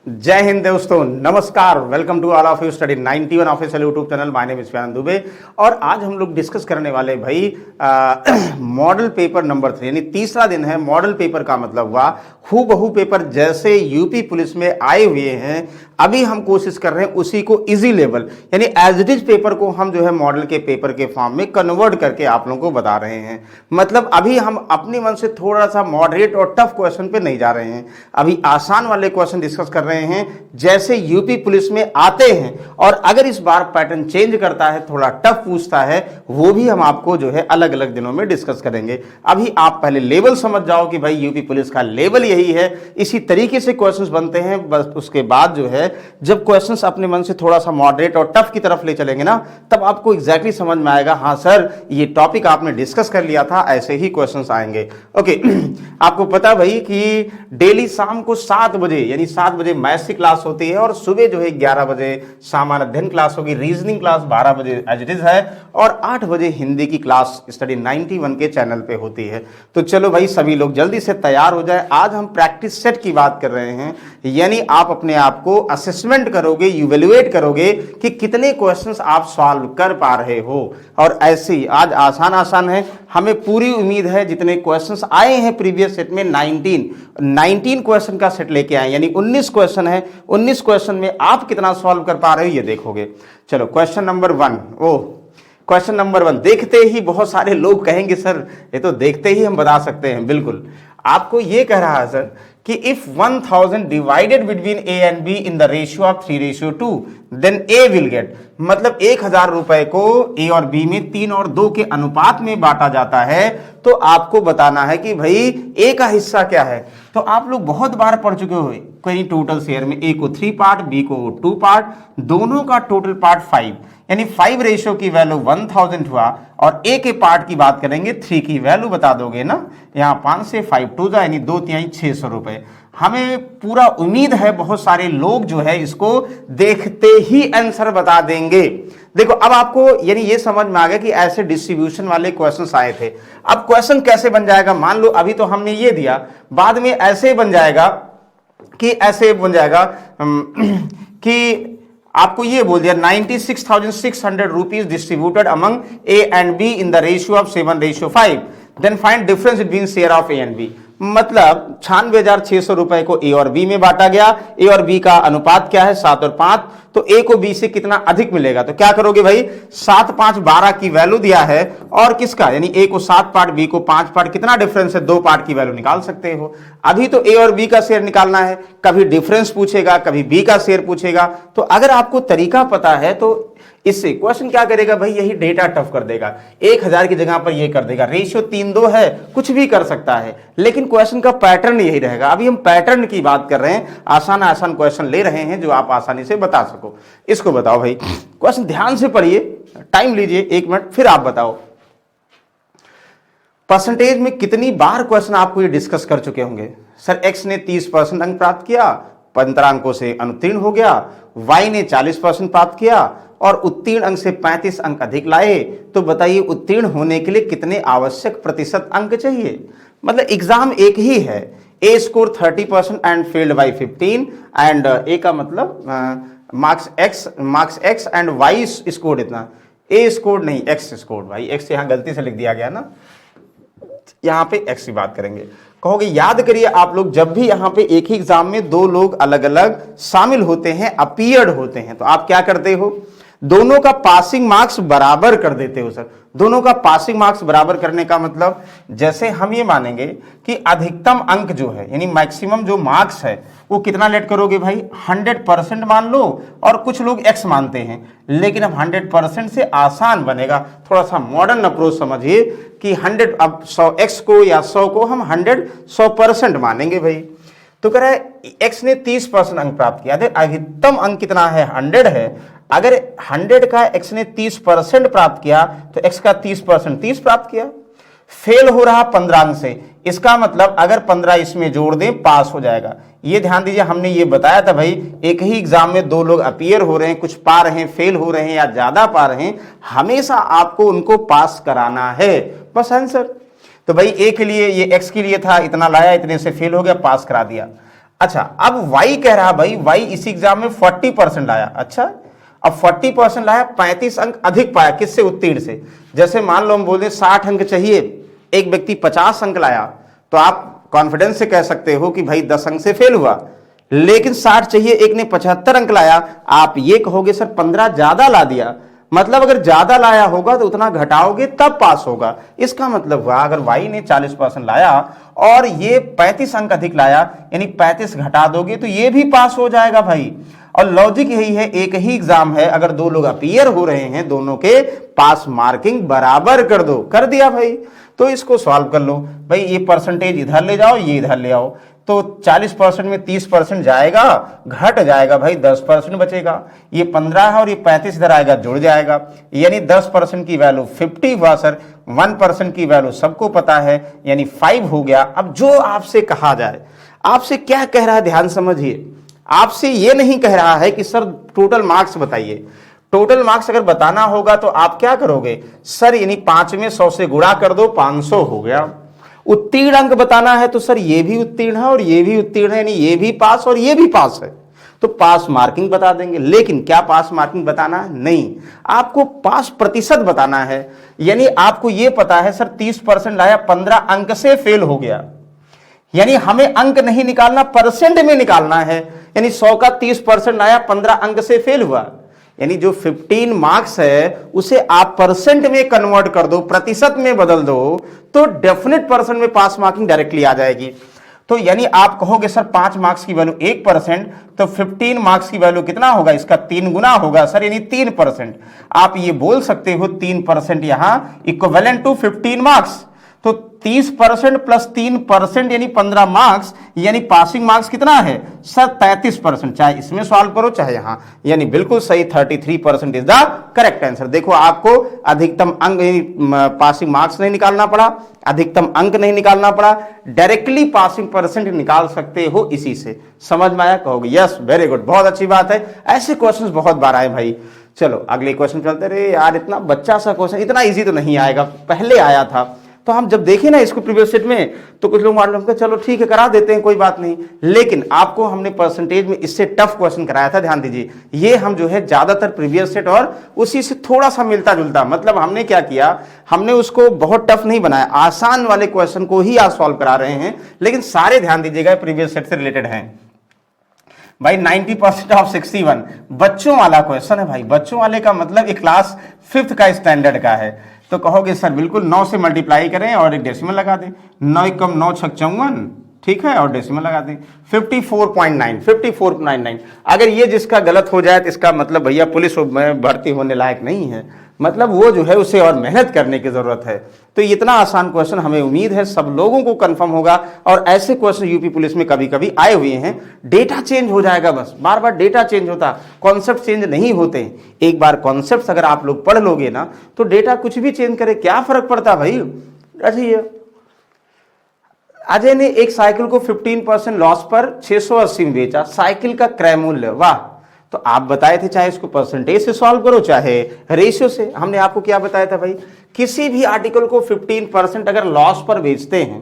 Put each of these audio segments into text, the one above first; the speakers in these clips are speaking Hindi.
जय हिंद दोस्तों, नमस्कार। Welcome to all of you study 91 official YouTube channel. My name is Shyanand Dubey और आज हम लोग डिस्कस करने वाले भाई मॉडल पेपर नंबर 3 यानी तीसरा दिन है। मॉडल पेपर का मतलब हुआ हूबहू पेपर जैसे यूपी पुलिस में आए हुए हैं, अभी हम कोशिश कर रहे हैं उसी को इजी लेवल यानी एज इट इज पेपर को हम जो है मॉडल के पेपर के फॉर्म में कन्वर्ट करके आप लोगों को बता रहे हैं। मतलब अभी हम अपने मन से थोड़ा सा मॉडरेट और टफ क्वेश्चन पे नहीं जा रहे हैं, अभी आसान वाले क्वेश्चन डिस्कस कर रहे हैं जैसे यूपी पुलिस में आते हैं। और अगर इस बार पैटर्न चेंज करता है, थोड़ा टफ पूछता है, वो भी हम आपको जो है अलग अलग दिनों में डिस्कस करेंगे। अभी आप पहले लेवल समझ जाओ कि भाई यूपी पुलिस का लेवल यही है, इसी तरीके से क्वेश्चंस बनते हैं। बस उसके बाद जो है जब क्वेश्चंस अपने मन से थोड़ा सा मॉडरेट और टफ की तरफ ले चलेंगे ना, तब आपको एग्जैक्टली समझ में आएगा, हाँ सर ये टॉपिक आपने डिस्कस कर लिया था, ऐसे ही क्वेश्चंस आएंगे। ओके आपको पता भाई कि डेली शाम को 7 बजे यानी 7 बजे मैथ्स की क्लास होती है और सुबह जो है 11 बजे सामान्य अध्ययन क्लास होगी, रीजनिंग क्लास 12 बजे एज इट इज है और 8 बजे हिंदी की क्लास स्टडी 91 के चैनल पे होती है। तो चलो भाई सभी लोग जल्दी से तैयार हो जाए। आज हम प्रैक्टिस सेट की बात कर रहे हैं, यानी आप अपने आप को असेसमेंट करोगे, इवैल्यूएट करोगे कि कितने क्वेश्चंस आप सॉल्व कर पा रहे हो। और ऐसे ही आज आसान है, हमें पूरी उम्मीद है जितने क्वेश्चंस आए हैं प्रीवियस सेट में 19 क्वेश्चन का सेट लेके आए, यानी 19 क्वेश्चन है। 19 क्वेश्चन में आप कितना सॉल्व कर पा रहे हो ये देखोगे। चलो क्वेश्चन नंबर 1, क्वेश्चन नंबर 1 देखते ही बहुत सारे लोग कहेंगे सर ये तो देखते ही हम बता सकते हैं। बिल्कुल, आपको ये कह रहा है सर कि if 1000 divided between A and B in the ratio of 3:2 then A will get, मतलब 1000 रुपए को ए और बी में 3 और 2 के अनुपात में बांटा जाता है, तो आपको बताना है कि भाई ए का हिस्सा क्या है। तो आप लोग बहुत बार पढ़ चुके हो कोई टोटल शेयर में ए को 3 पार्ट, बी को 2 पार्ट, दोनों का टोटल पार्ट 5 यानी 5 रेशियो की वैल्यू 1000 हुआ और ए के पार्ट की बात करेंगे 3 की वैल्यू बता दोगे ना, यहाँ 5 से 5 2 जा यानी 2 तिहाई 600 रुपए। हमें पूरा उम्मीद है बहुत सारे लोग जो है इसको देखते ही आंसर बता देंगे। देखो अब आपको यानी ये समझ में आ गया कि ऐसे डिस्ट्रीब्यूशन वाले क्वेश्चंस आए थे। अब क्वेश्चन कैसे बन जाएगा, मान लो अभी तो हमने ये दिया, बाद में ऐसे बन जाएगा कि आपको ये बोल दिया 96,600 rupees distributed among A and B in the ratio of 7:5, then find difference between share of A and B. मतलब 96,600 रुपए को ए और बी में बांटा गया, ए और बी का अनुपात क्या है 7 और 5, तो ए को बी से कितना अधिक मिलेगा। तो क्या करोगे भाई 7 5 12 की वैल्यू दिया है और किसका यानी ए को 7 पार्ट, बी को 5 पार्ट, कितना डिफरेंस है 2 पार्ट की वैल्यू निकाल सकते हो। अभी तो ए और बी का शेयर निकालना है, कभी डिफरेंस पूछेगा, कभी बी का शेयर पूछेगा। तो अगर आपको तरीका पता है तो इससे क्वेश्चन क्या करेगा भाई, यही डेटा टफ कर देगा, 1000 की जगह पर ये कर देगा। रेशियो 3:2 है, कुछ भी कर सकता है, लेकिन क्वेश्चन का पैटर्न यही रहेगा। अभी हम पैटर्न की बात कर रहे हैं, आसान क्वेश्चन ले रहे हैं जो आप आसानी से बता सको। इसको बताओ भाई, क्वेश्चन ध्यान से पढ़िए, टाइम लीजिए 1 मिनट, फिर आप बताओ परसेंटेज में कितनी बार क्वेश्चन आपको ये डिस्कस कर चुके होंगे। सर एक्स ने 30% अंक प्राप्त किया, 15 अंकों से अनुत्तीर्ण हो गया, वाई ने 40% प्राप्त किया और उत्तीर्ण अंक से 35 अंक अधिक लाए, तो बताइए उत्तीर्ण होने के लिए कितने आवश्यक प्रतिशत अंक चाहिए। मतलब एग्जाम एक ही है, A score 30% and failed by 15 and A का मतलब marks X and Y score इतना, ए स्कोर नहीं एक्स स्कोर, भाई एक्स यहां गलती से लिख दिया गया ना, यहां पे एक्स की बात करेंगे। कहोगे याद करिए आप लोग, जब भी यहां पे एक ही एग्जाम में 2 लोग अलग अलग शामिल होते हैं, अपीयर्ड होते हैं, तो आप क्या करते हो, दोनों का पासिंग मार्क्स बराबर कर देते हो। सर दोनों का पासिंग मार्क्स बराबर करने का मतलब, जैसे हम ये मानेंगे कि अधिकतम अंक जो है यानी मैक्सिमम जो मार्क्स है वो कितना लेट करोगे भाई 100% मान लो, और कुछ लोग x मानते हैं, लेकिन अब 100% से आसान बनेगा। थोड़ा सा मॉडर्न अप्रोच समझिए कि 100 अब 100x को या 100 को हम 100% मानेंगे भाई। तो कह रहा है x ने 30% अंक प्राप्त किया, अधिकतम अंक कितना है 100 है, अगर 100 का x ने 30% प्राप्त किया तो x का 30% 30 प्राप्त किया। फेल हो रहा 15 अंक से, इसका मतलब अगर 15 इसमें जोड़ दें पास हो जाएगा। ये ध्यान दीजिए, हमने ये बताया था भाई एक ही एग्जाम में 2 लोग अपीयर हो रहे हैं, कुछ पा रहे हैं, फेल हो रहे हैं या ज्यादा पा रहे हैं, हमेशा आपको उनको पास कराना है, बस आंसर। तो भाई ए के लिए ये एक्स के लिए था, इतना लाया, इतने से फेल हो गया, पास करा दिया। अच्छा, अब y कह रहा भाई, y इसी एग्जाम में 40% लाया। अच्छा, अब 40% लाया, 35 अंक अधिक पाया, किससे? उत्तीर्ण से। जैसे मान लो हम बोल दें 60 अंक चाहिए, एक व्यक्ति 50 अंक लाया, तो आप कॉन्फिडेंस से कह सकते हो कि भाई 10 अंक से फेल हुआ। लेकिन 60 चाहिए, एक ने 75 अंक लाया, आप ये कहोगे सर 15 ज्यादा ला दिया। मतलब अगर ज्यादा लाया होगा तो उतना घटाओगे तब पास होगा। इसका मतलब हुआ अगर y ने 40% लाया और ये 35 अंक अधिक लाया, यानी 35 घटा दोगे तो ये भी पास हो जाएगा भाई। और लॉजिक यही है, एक ही एग्जाम है, अगर दो लोग अपीयर हो रहे हैं, दोनों के पास मार्किंग बराबर कर दो। कर दिया भाई। तो इसको सॉल्व कर लो भाई, ये परसेंटेज इधर ले जाओ, ये इधर ले आओ, तो 40% में 30% जाएगा, घट जाएगा भाई, 10% बचेगा। ये 15 है और ये 35 इधर आएगा, जुड़ जाएगा, यानी 10% की वैल्यू 50 हुआ सर। 1% की वैल्यू सबको पता है, यानी 5 हो गया। अब जो आपसे कहा जाए, आपसे क्या कह रहा है ध्यान समझिए। आपसे ये नहीं कह रहा है कि सर टोटल मार्क्स बताइए। टोटल मार्क्स अगर बताना होगा तो आप क्या करोगे सर, यानी 5 में 100 से गुणा कर दो, 500 हो गया। उत्तीर्ण अंक बताना है तो सर ये भी उत्तीर्ण है और ये भी उत्तीर्ण है, यानी ये भी पास और ये भी पास है, तो पास मार्किंग बता देंगे। लेकिन क्या पास मार्किंग बताना है? नहीं, आपको पास प्रतिशत बताना है। यानी आपको यह पता है सर 30% लाया, 15 अंक से फेल हो गया, यानी हमें अंक नहीं निकालना, परसेंट में निकालना है। यानी 100 का 30% लाया, 15 अंक से फेल हुआ, यानी जो 15 मार्क्स है उसे आप परसेंट में कन्वर्ट कर दो, प्रतिशत में बदल दो, तो डेफिनेट परसेंट में पास मार्किंग डायरेक्टली आ जाएगी। तो यानी आप कहोगे सर 5 मार्क्स की वैल्यू 1%, तो 15 मार्क्स की वैल्यू कितना होगा? इसका 3 गुना होगा सर, यानी 3%। आप ये बोल सकते हो 3% यहां इक्विवेलेंट टू 15 मार्क्स। तो 30% प्लस 3% यानी 15 मार्क्स, यानी पासिंग मार्क्स कितना है सर? 33%। चाहे इसमें सॉल्व करो चाहे यहां, यानी बिल्कुल सही 33% इज द करेक्ट आंसर। देखो, आपको अधिकतम अंक पासिंग मार्क्स नहीं निकालना पड़ा, अधिकतम अंक नहीं निकालना पड़ा, डायरेक्टली पासिंग परसेंट निकाल सकते हो इसी से। समझ में आया? कहोगे यस, वेरी गुड, बहुत अच्छी बात है। ऐसे क्वेश्चंस बहुत बार आए भाई। चलो अगले क्वेश्चन चलते रहे। यार इतना बच्चा सा क्वेश्चन, इतना इजी तो नहीं आएगा, पहले आया था। तो हम जब देखें ना इसको प्रीवियस सेट में, तो कुछ लोग मान लो चलो ठीक है करा देते हैं, कोई बात नहीं। लेकिन आपको हमने परसेंटेज में इससे टफ क्वेश्चन कराया था, ध्यान दीजिए। ये हम जो है ज्यादातर प्रीवियस सेट और उसी से थोड़ा सा मिलता जुलता, मतलब हमने क्या किया, हमने उसको बहुत टफ नहीं बनाया, आसान वाले क्वेश्चन को ही आज सॉल्व करा रहे हैं। लेकिन सारे ध्यान दीजिएगा प्रीवियस सेट से रिलेटेड हैं भाई। 90% ऑफ 61 बच्चों वाला क्वेश्चन है भाई। बच्चों वाले का मतलब एक क्लास 5th का स्टैंडर्ड का है। तो कहोगे सर बिल्कुल 9 से मल्टीप्लाई करें और एक डेसिमल लगा दें, 9 कम 9 छक 54, ठीक है, और डेसिमल लगा दें 54.9, 54.99। अगर ये जिसका गलत हो जाए तो इसका मतलब भैया पुलिस में भर्ती होने लायक नहीं है, मतलब वो जो है उसे और मेहनत करने की जरूरत है। तो इतना आसान क्वेश्चन हमें उम्मीद है सब लोगों को कंफर्म होगा। और ऐसे क्वेश्चन यूपी पुलिस में कभी कभी आए हुए हैं, डेटा चेंज हो जाएगा, बस बार बार डेटा चेंज होता, कॉन्सेप्ट चेंज नहीं होते। एक बार कॉन्सेप्ट अगर आप लोग पढ़ लोगे ना, तो डेटा कुछ भी चेंज करे क्या फर्क पड़ता भाई। अच्छा, अजय ने एक साइकिल को 15% लॉस पर 680 में बेचा, साइकिल का क्रय मूल्य, वाह। तो आप बताए थे चाहे इसको परसेंटेज से सॉल्व करो चाहे रेशियो से। हमने आपको क्या बताया था भाई, किसी भी आर्टिकल को 15% अगर लॉस पर बेचते हैं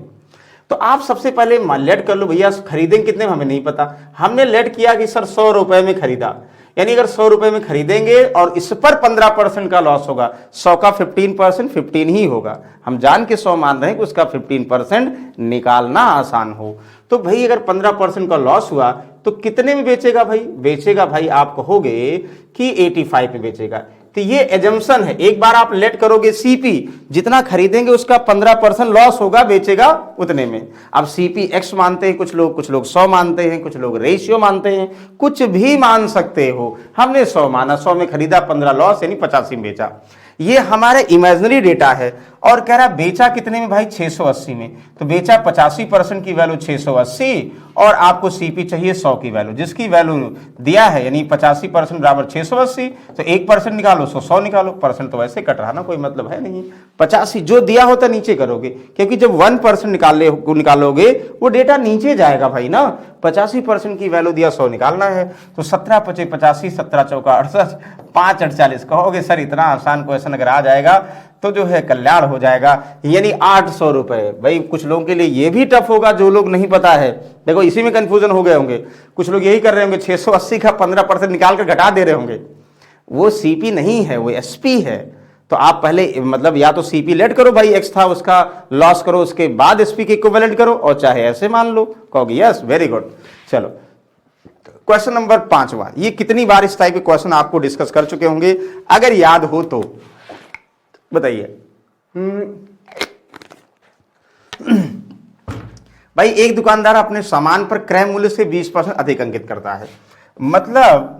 तो आप सबसे पहले लेट कर लो भैया खरीदेंगे कितने में हमें नहीं पता। हमने लेट किया कि सर 100 रुपए में खरीदा, यानी अगर 100 रुपए में खरीदेंगे और इस पर 15% का लॉस होगा, 100 का 15% 15 ही होगा। हम जान के 100 मान रहे हैं कि उसका 15% निकालना आसान हो। तो भाई अगर 15% का लॉस हुआ तो कितने में बेचेगा भाई? बेचेगा भाई आप कहोगे कि 85 पे बेचेगा। तो ये एजम्पशन है, एक बार आप लेट करोगे सीपी जितना खरीदेंगे उसका 15% लॉस होगा, बेचेगा उतने में। अब सीपी एक्स मानते हैं कुछ लोग 100 मानते हैं, कुछ लोग रेशियो मानते हैं, कुछ भी मान सकते हो। हमने 100 माना, 100 में खरीदा, 15 लॉस यानी 85 में बेचा। ये हमारे इमेजिनरी डेटा है। और कह रहा बेचा कितने में भाई? 680 में। तो बेचा 85% की वैल्यू 680 और आपको सीपी चाहिए 100 की वैल्यू, जिसकी वैल्यू दिया है यानी 85% बराबर 680। तो 1% निकालो 100 निकालो, परसेंट तो वैसे कट रहा ना, कोई मतलब है नहीं। 85 जो दिया होता नीचे करोगे, क्योंकि जब 1% निकालोगे वो डेटा नीचे जाएगा भाई ना। 85% की वैल्यू दिया, 100 निकालना है। तो 17 पचे 85, 17 चौका 68, 5 48। कहोगे सर इतना आसान क्वेश्चन अगर आ जाएगा तो जो है कल्याण हो जाएगा, यानी 800 रुपए। भाई कुछ लोगों के लिए ये भी टफ होगा, जो लोग नहीं पता है, देखो इसी में कंफ्यूजन हो गए होंगे। कुछ लोग यही कर रहे होंगे, 680 का 15% निकाल कर घटा दे रहे होंगे। वो सीपी नहीं है, वो एसपी है। तो आप पहले मतलब या तो सीपी लेट करो भाई, एक्स था उसका लॉस करो, उसके बाद एसपी के इक्विवेलेंट करो, और चाहे ऐसे मान लो। कहोगे यस वेरी गुड। चलो क्वेश्चन नंबर 5वां, ये कितनी बार इस टाइप के क्वेश्चन आपको डिस्कस कर चुके होंगे, अगर याद हो तो बताइए। भाई एक दुकानदार अपने सामान पर क्रय मूल्य से 20% अधिक अंकित करता है, मतलब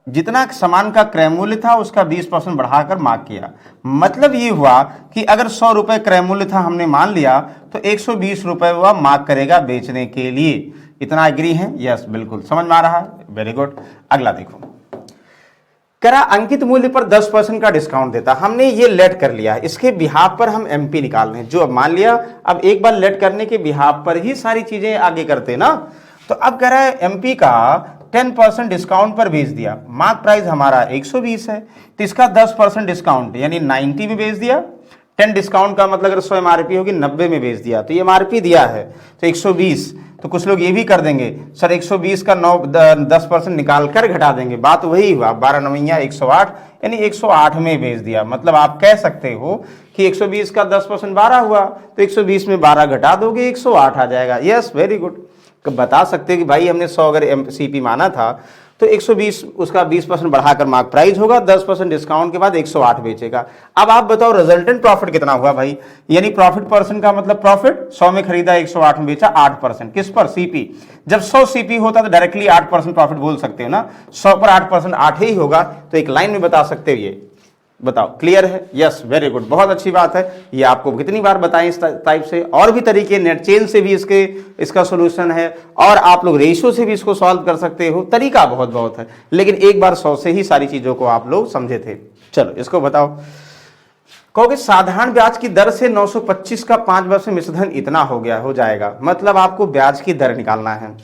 जितना सामान का क्रय मूल्य था उसका 20% बढ़ाकर मार्क किया। मतलब ये हुआ कि अगर 100 रुपए क्रय मूल्य था, हमने मान लिया, तो 120 रुपए वह मार्क करेगा बेचने के लिए। इतना एग्री है? यस बिल्कुल, समझ में आ रहा है, वेरी गुड। अगला देखो, करा अंकित मूल्य पर 10% का डिस्काउंट देता। हमने ये लेट कर लिया, इसके बिहाफ पर हम एमपी निकाल रहे हैं। जो अब मान लिया, अब एक बार लेट करने के बिहाफ पर ही सारी चीजें आगे करते ना। तो अब कह रहा है एमपी का 10% डिस्काउंट पर बेच दिया। मार्क प्राइस हमारा 120 है, तो इसका 10% डिस्काउंट यानी 90 में बेच दिया। 10 डिस्काउंट का मतलब अगर 100 एमआरपी होगी, 90 में बेच दिया, तो ये एमआरपी दिया है तो 120। तो कुछ लोग ये भी कर देंगे, सर 120 का 10% निकाल कर घटा देंगे। बात वही हुआ, 12 9 108, यानी 108 में बेच दिया। मतलब आप कह सकते हो कि 120 का 10% 12 हुआ, तो 120 में 12 घटा दोगे 108 आ जाएगा। Yes very good. बता सकते हैं कि भाई हमने 100 अगर सीपी माना था, तो 120 उसका 20% बढ़ाकर मार्क प्राइस होगा, 10% डिस्काउंट के बाद 108 बेचेगा। अब आप बताओ रिजल्टेंट प्रॉफिट कितना हुआ भाई, यानी प्रॉफिट परसेंट का मतलब प्रॉफिट 100 में खरीदा 108 में बेचा, 8%। किस पर? सीपी। जब 100 सीपी होता तो डायरेक्टली 8% प्रॉफिट बोल सकते हो ना, 100 पर 8% 8 ही होगा, तो एक लाइन में बता सकते हो। ये बताओ क्लियर है? यस वेरी गुड, बहुत अच्छी बात है। ये आपको कितनी बार बताएं इस टाइप से, और भी तरीके, नेट चेन से भी इसका सॉल्यूशन है, और आप लोग रेशियो से भी इसको सॉल्व कर सकते हो। तरीका बहुत है, लेकिन एक बार 100 से ही सारी चीजों को आप लोग समझे थे। चलो इसको बताओ। कहोगे साधारण ब्याज की दर से 925 का 5 वर्ष में मिश्रधन इतना हो जाएगा, मतलब आपको ब्याज की दर निकालना है।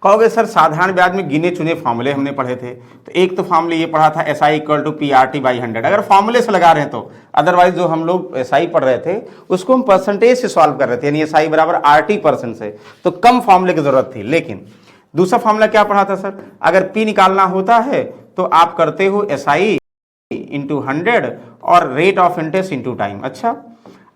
कहोगे सर साधारण ब्याज में गिने चुने फॉर्मूले हमने पढ़े थे, तो एक तो फॉर्मूले ये पढ़ा था SI = PRT/100, अगर फॉर्मूले से लगा रहे हैं तो। अदरवाइज जो हम लोग SI पढ़ रहे थे उसको हम परसेंटेज से सॉल्व कर रहे थे, यानी SI = RT% से, तो कम फॉर्मूले की जरूरत थी। लेकिन दूसरा फॉर्मूला क्या पढ़ा था सर, अगर P निकालना होता है तो आप करते हो SI × 100 और रेट ऑफ इंटरेस्ट × टाइम। अच्छा,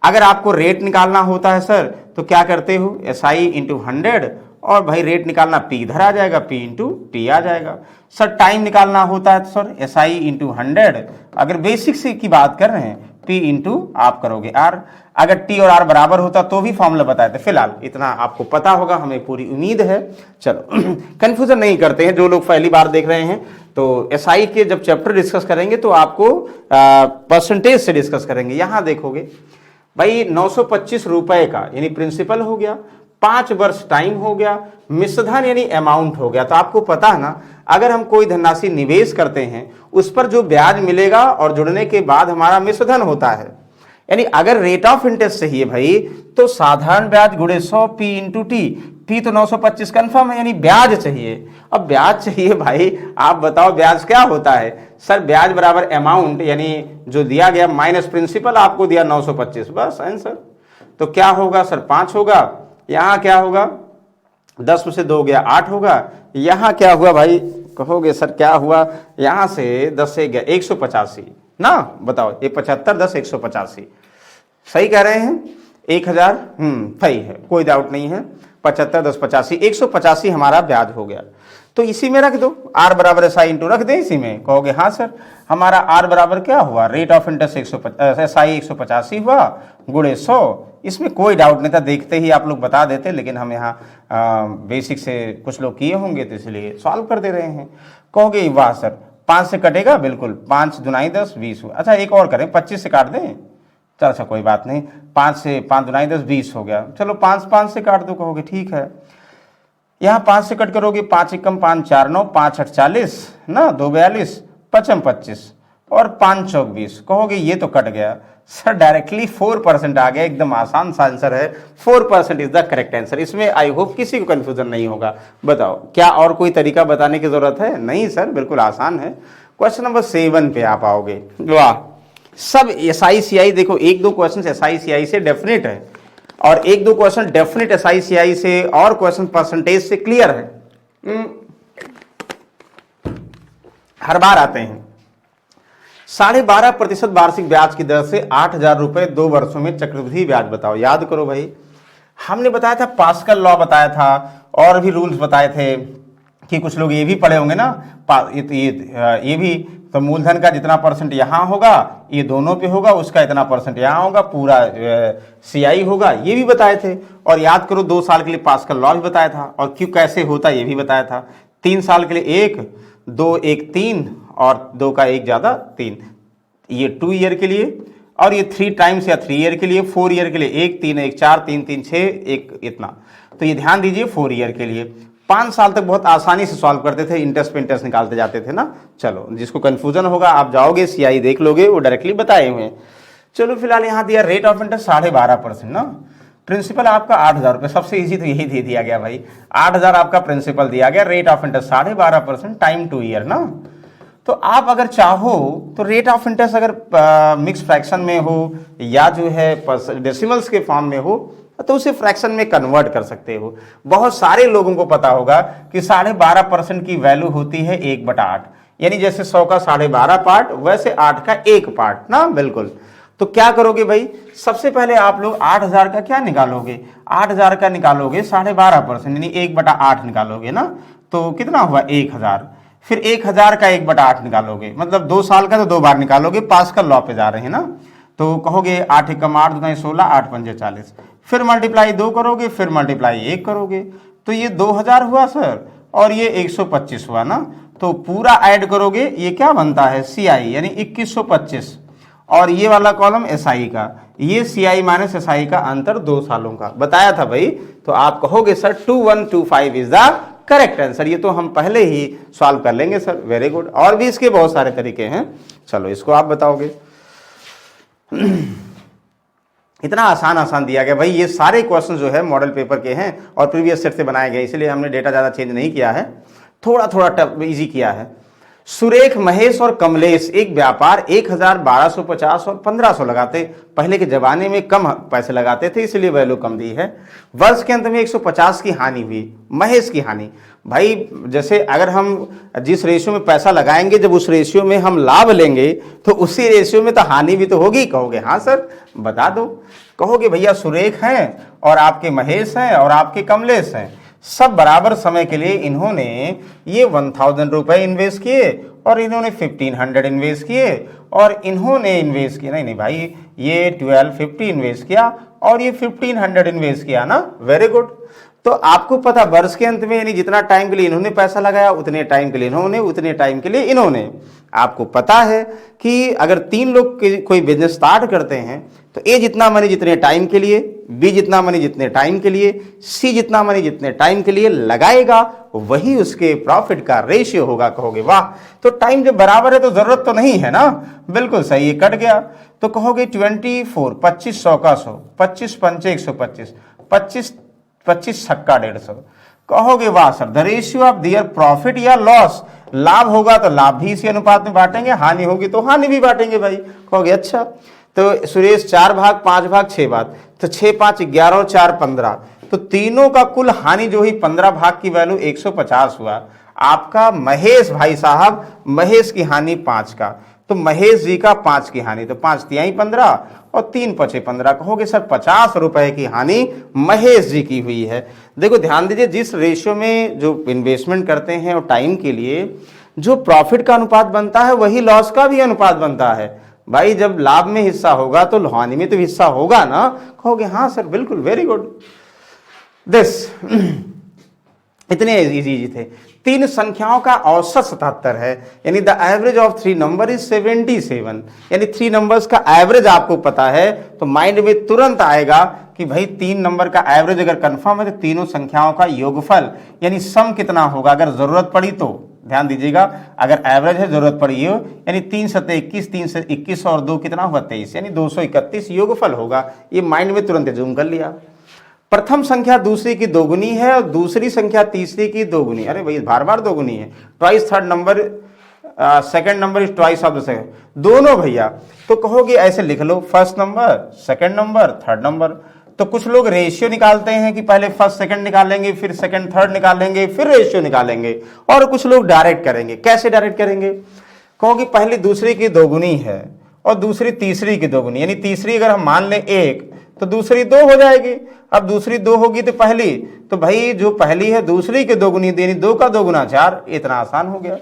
अगर आपको रेट निकालना होता है सर तो क्या करते हो, SI × 100 और भाई रेट निकालना P इधर आ जाएगा, P × T आ जाएगा। सर टाइम निकालना होता है तो सर SI × 100, अगर बेसिक से की बात कर रहे हैं P × आप करोगे R। अगर T और R बराबर होता तो भी फॉर्मूला बताए थे। फिलहाल इतना आपको पता होगा, हमें पूरी उम्मीद है। चलो कंफ्यूजन नहीं करते हैं, जो लोग पहली बार देख रहे हैं तो SI के जब चैप्टर डिस्कस करेंगे तो आपको परसेंटेज से डिस्कस करेंगे। यहां देखोगे भाई 925 रुपए का यानी प्रिंसिपल हो गया, 5 वर्ष टाइम हो गया, मिश्रधन यानी अमाउंट हो गया। तो आपको पता है ना, अगर हम कोई धनराशि निवेश करते हैं उस पर जो ब्याज मिलेगा और जुड़ने के बाद हमारा मिश्रधन होता है, यानी अगर रेट ऑफ इंटरेस्ट चाहिए भाई तो साधारण ब्याज गुणे 100 P × T। P तो 925 कंफर्म है, यानी ब्याज चाहिए। अब ब्याज चाहिए भाई, आप बताओ ब्याज क्या होता है। सर ब्याज बराबर अमाउंट यानी जो दिया गया माइनस प्रिंसिपल, आपको दिया 925, बस आंसर। तो क्या होगा सर 5 होगा, यहाँ क्या होगा 10 में से 2 गया 8 होगा, यहाँ क्या हुआ भाई, कहोगे सर क्या हुआ, यहाँ से 10 से गया 185 ना। बताओ ये 75 10 185 सही कह रहे हैं, 1000 सही है, कोई डाउट नहीं है। 75 10 85 185 हमारा ब्याज हो गया। तो इसी में रख दो, R = SI × रख दें इसी में। कहोगे हाँ सर, हमारा R बराबर क्या हुआ, रेट ऑफ इंटरेस्ट SI 185 हुआ गुणे 100। इसमें कोई डाउट नहीं था, देखते ही आप लोग बता देते, लेकिन हम यहाँ बेसिक से कुछ लोग किए होंगे तो इसलिए सॉल्व कर दे रहे हैं। कहोगे वाह सर 5 से कटेगा, बिल्कुल 5 दूनी 10 20 हुआ। अच्छा एक और करें, 25 से काट दें, चल अच्छा कोई बात नहीं, 5 से 5 दूनी 10 20 हो गया। चलो 5 से काट दो, कहोगे ठीक है। यहाँ 5 से कट करोगे, 5 × 5 4 9, 5 8 40 ना, 2 42, 5 25 और 5 चौक 20। कहोगे ये तो कट गया सर, डायरेक्टली 4% आ गया, एकदम आसान सा आंसर है। 4% इज द करेक्ट आंसर। इसमें आई होप किसी को कंफ्यूजन नहीं होगा। बताओ क्या और कोई तरीका बताने की जरूरत है? नहीं सर, बिल्कुल आसान है। क्वेश्चन नंबर 7 पे आप आओगे। वाह सब SI CI देखो, एक दो क्वेश्चन SI CI से डेफिनेट है और एक दो क्वेश्चन डेफिनेट SI CI से और क्वेश्चन परसेंटेज से क्लियर है, हर बार आते हैं। 12.5% वार्षिक ब्याज की दर से 8,000 रुपए 2 वर्षों में चक्रवृद्धि ब्याज बताओ। याद करो भाई, हमने बताया था पास्कल लॉ बताया था और भी रूल्स बताए थे कि कुछ लोग ये भी पढ़े होंगे ना, ये भी, तो मूलधन का जितना परसेंट यहाँ होगा ये दोनों पे होगा, उसका इतना परसेंट यहाँ होगा, पूरा CI होगा, ये भी बताए थे। और याद करो 2 साल के लिए पास्कल लॉ भी बताया था और क्यों कैसे होता ये भी बताया था। 3 साल के लिए 1, 2, 1, 3 और 2 का 1 ज़्यादा 3, ये 2 ईयर के लिए, और ये 3 टाइम्स या 3 ईयर के लिए, 4 ईयर के लिए 1, 3, 1, 4, 3, 3, 6, 1 इतना। तो ये ध्यान दीजिए 4 ईयर के लिए 5 साल तक बहुत आसानी से सॉल्व करते थे, इंटरेस्ट पे इंटरेस्ट निकालते जाते थे ना। चलो, जिसको कंफ्यूजन होगा आप जाओगे CI देख लोगे, वो डायरेक्टली बताए हुए हैं। चलो फिलहाल यहाँ दिया रेट ऑफ इंटरेस्ट 12.5% ना, प्रिंसिपल आपका 8,000 रुपये, सबसे इजी तो यही दे दिया गया भाई, 8,000 आपका प्रिंसिपल दिया गया, rate of interest 12.5%, time 2 year ना। तो आप अगर चाहो तो रेट ऑफ इंटरेस्ट अगर मिक्स फ्रैक्शन में हो या जो है डेसिमल्स के फॉर्म में हो तो उसे फ्रैक्शन में कन्वर्ट कर सकते हो। बहुत सारे लोगों को पता होगा कि 12.5% की वैल्यू होती है 1/8, यानी जैसे 100 का 12.5 पार्ट वैसे 8 का 1 पार्ट ना, बिल्कुल। तो क्या करोगे भाई, सबसे पहले आप लोग 8,000 का क्या निकालोगे, 8,000 का निकालोगे 12.5% यानी 1/8 निकालोगे ना, तो कितना हुआ 1,000। फिर 1,000 का 1/8 निकालोगे, मतलब 2 साल का तो 2 बार निकालोगे, पास्कल लॉ पे जा रहे हैं ना। तो कहोगे 8 एकम 8 दूना 16, 8 पंजे 40, फिर मल्टीप्लाई 2 करोगे, फिर मल्टीप्लाई 1 करोगे, तो ये 2,000 हुआ सर, और ये 125 हुआ ना। तो पूरा ऐड करोगे, ये क्या बनता है CI यानी 2125, और ये वाला कॉलम SI का, ये CI माइनस SI का अंतर 2 सालों का बताया था भाई। तो आप कहोगे sir 2125 is the correct answer. ये तो हम पहले ही सॉल्व कर लेंगे सर, वेरी गुड। और भी इसके बहुत सारे तरीके हैं, चलो इसको आप बताओगे। इतना आसान दिया गया भाई, ये सारे क्वेश्चन जो है मॉडल पेपर के हैं और प्रीवियस सेट से बनाए गए, इसलिए हमने डेटा ज़्यादा चेंज नहीं किया है, थोड़ा थोड़ा टफ इजी किया है। सुरेख, महेश और कमलेश एक व्यापार 1,000, 1,250 और 1,500 लगाते। पहले के जमाने में कम पैसे लगाते थे, इसलिए वैल्यू कम दी है। वर्ष के अंत में 150 की हानि हुई। महेश की हानि भाई, जैसे अगर हम जिस रेशियो में पैसा लगाएंगे, जब उस रेशियो में हम लाभ लेंगे तो उसी रेशियो में तो हानि भी तो होगी। कहोगे हाँ सर बता दो, कहोगे भैया सुरेख हैं और आपके महेश हैं और आपके कमलेश हैं, सब बराबर समय के लिए इन्होंने ये 1,000 रुपए इन्वेस्ट किए और इन्होंने 1,500 इन्वेस्ट किए और इन्होंने इन्वेस्ट किया, नहीं भाई ये 1250 इन्वेस्ट किया और ये 1,500 इन्वेस्ट किया ना, वेरी गुड। तो आपको पता वर्ष के अंत में यानी जितना टाइम के लिए इन्होंने पैसा लगाया उतने टाइम के लिए इन्होंने, उतने टाइम के लिए इन्होंने। आपको पता है कि अगर 3 लोग कोई बिजनेस स्टार्ट करते हैं तो ए जितना मनी जितने टाइम के लिए, बी जितना मनी जितने टाइम के लिए, सी जितना मनी जितने टाइम के लिए लगाएगा वही उसके प्रॉफिट का रेशियो होगा। कहोगे वाह, तो टाइम जब बराबर है तो जरूरत तो नहीं है ना, बिल्कुल सही, ये कट गया। तो कहोगे 24, 25 100 का 100, 25 पंचे 125, 25 छक्का 150। कहोगे वाह sir, the ratio of their profit या लॉस, लाभ होगा तो लाभ भी इसी अनुपात में बांटेंगे, हानि होगी तो हानि भी बांटेंगे भाई। कहोगे अच्छा, तो सुरेश 4 भाग 5 भाग 6 भाग, तो 6 5 11 और 4 15, तो तीनों का कुल हानि जो ही 15 भाग की वैल्यू 150 हुआ। आपका महेश भाई साहब, महेश की हानि 5 का, तो महेश जी का 5 की हानि, तो 5 तिहाई 15 और 3 पचे 15। कहोगे सर 50 रुपए की हानि महेश जी की हुई है। देखो ध्यान दीजिए, जिस रेशियो में जो इन्वेस्टमेंट करते हैं और टाइम के लिए जो प्रॉफिट का अनुपात बनता है वही लॉस का भी अनुपात बनता है भाई। जब लाभ में हिस्सा होगा तो हानि में तो हिस्सा होगा ना। कहोगे हाँ सर बिल्कुल, वेरी गुड। दिस इतने इजी थे। 3 संख्याओं का औसत 77 है, यानी the average of 3 number is 77, यानी 3 नंबर्स का एवरेज आपको पता है तो माइंड में तुरंत आएगा कि भाई 3 नंबर का एवरेज अगर कंफर्म है तो तीनों संख्याओं का योगफल यानी सम कितना होगा अगर जरूरत पड़ी तो। ध्यान दीजिएगा, अगर एवरेज है जरूरत पड़ी हो, यानी 3 7 21, 3 से 21 और 2 कितना हुआ 23, यानी 231 योगफल होगा। ये माइंड में तुरंत जूम कर लिया। प्रथम संख्या दूसरी की दोगुनी है और दूसरी संख्या तीसरी की दोगुनी। अरे भाई बार बार दोगुनी है, twice third number second number is twice of the second, दोनों भैया। तो कहोगे ऐसे लिख लो, first number, second number, third number. तो कुछ लोग रेशियो निकालते हैं कि पहले फर्स्ट सेकंड निकालेंगे, फिर सेकंड थर्ड निकालेंगे, फिर रेशियो निकालेंगे। और कुछ लोग डायरेक्ट करेंगे। कैसे डायरेक्ट करेंगे? कहोगे पहली दूसरी की दोगुनी है और दूसरी तीसरी की दोगुनी, यानी तीसरी अगर हम मान लें 1 तो दूसरी 2 हो जाएगी। अब दूसरी 2 होगी तो पहली, तो भाई जो पहली है दूसरी के दोगुनी, यानी 2 का 2 गुना 4। इतना आसान हो गया।